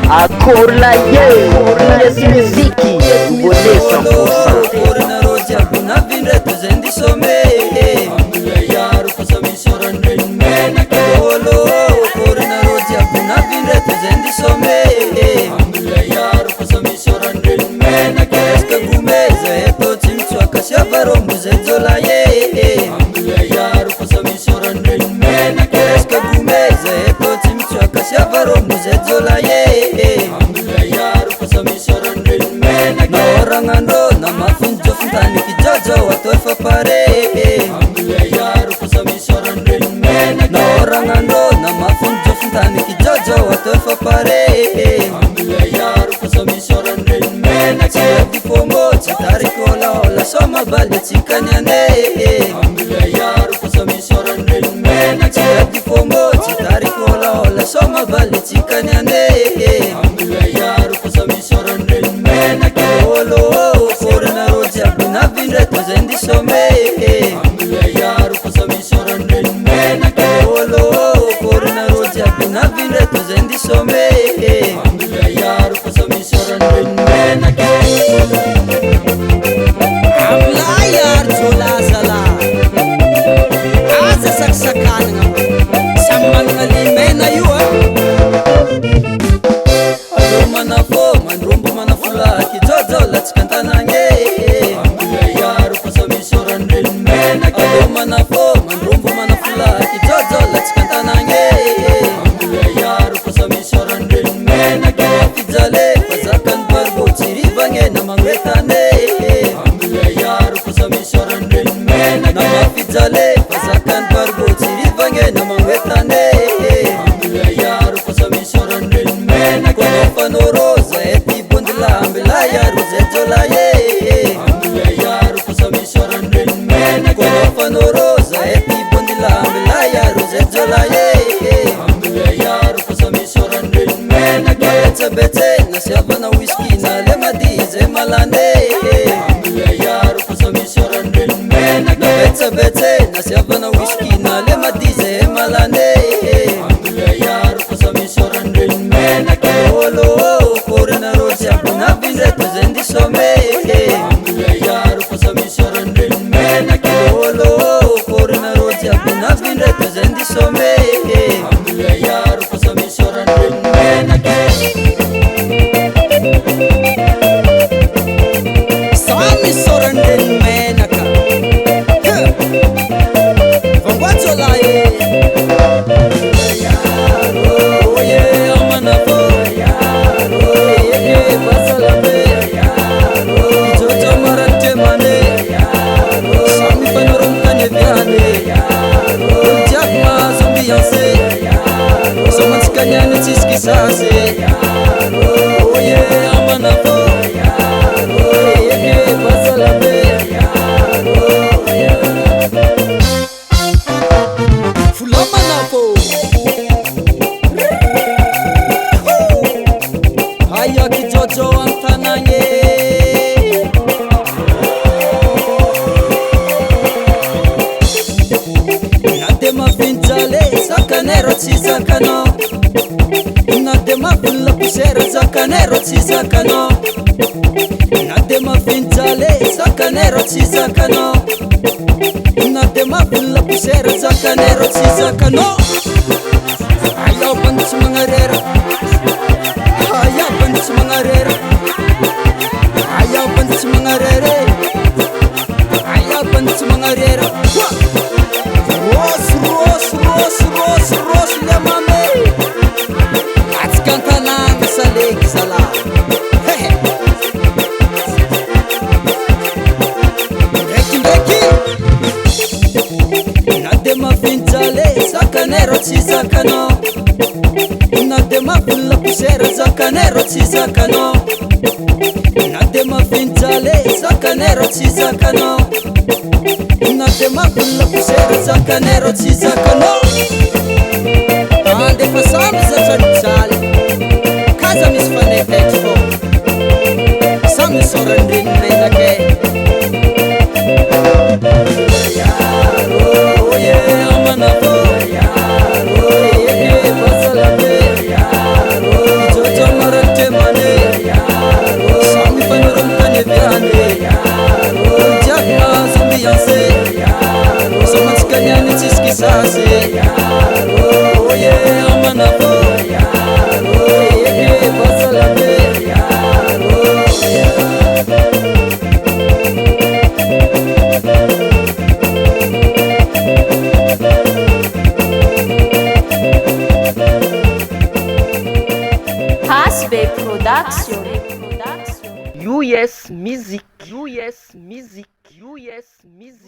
Akorlaye, yes muziki, volé 100%. Kornaroja kuna vindre tuzendi some. Yaro kusamisora ndrimena kolo. Kornaroja kuna vindre tuzendi some. Yaro kusamisora ndrimena keska gumeza eto chimchwa kashavaro muzezola ye. Yaro kusamisora ndrimena keska gumeza eto chimchwa kashavaro muzezola ye. Naorangando na mafunjo funtani kijojo watofa pare. Yaro kusamisora ndrimena. Naorangando na mafunjo funtani kijojo watofa pare. Yaro kusamisora ndrimena. Chiavi fomo chitari kola ola soma bali chikanyane. Yaro kusamisora ndrimena. Chiavi fomo chitari kola ola soma bali chikanyane. Yaro kusamisora ndrimena. Kornaroja kuna vindre tuzendi some. Yaro kusamisora ndrimena kolo. Kornaroja kuna vindre tuzendi some. Yaro kusamisora ndrimena amla yar chola sala asa saksakana samman ngalimena yuwa alumana fo mandrumbu manafula kijojo latskantanange. Yaro kusamisora ndrimena alumana fo mandrumbu manafula kijojo latskantanange. Yaro kusamisora ndrimena kafijale pazakan barbo chirivange namangwetane. Yaro kusamisora ndrimena namafijale pazakan barbo chirivange namangwetane. Yaro kusamisora ndrimena konofanoroza eti bundla ambela yaro zejola ye. Yaro kusamisora ndrimena konofanoroza eti bundla ambela yaro zejola ye. Yaro kusamisora ndrimena kete bete nasyavana whisky na lemadize malane. Yaro kusamisora ndrimena kete bete nasyavana whisky na lemadize malane. Yaro kusamisora ndrimena kolo. Kornaroja kuna vindre tuzendi some. Yaro kusamisora ndrimena kolo. Kornaroja kuna vindre tuzendi some. Yaro kusamisora ndrimena samisora ndrimena ka vangwazola ye. Yaro ye amana fo. Yaro ye basala be. Yaro ijojo marante mane. Yaro sami panorum kanye vyane. Yaro jakma zombiyanse. Yaro somans kanyane chiski sase. Yaro ye amana fo. Yaro ye basala be. Yaro fulamana fo. Haya kijojo antananye. Nadema finjale sakanero chizakano. Nadema fulla pusera sakanero chizakano. Nadema finjale sakanero chizakano. Nadema fulla pusera sakanero chizakano. Haya bandis mangarera. Haya bandis mangarera. Haya bandis mangarera. Haya bandis mangarera. Ros lemame. Atskantananga sale sala. Ndeki nadema finjale sakanero chizakano. Nadema fulla pusera sakanero chizakano. Nadema finjale sakanero chizakano. Nadema fulla pusera zakanero tsy zakanao andefa samby zatranojaly kaza misy fanetaiky fô samy misoranrenirezake amanafô basalabe ijojomaranitemane samy fanoromitaneviane jiaby azambianse somatsikaniany tsisikisase oye amanafô basalabe Hasbe Production. US Music. US Music. US Music.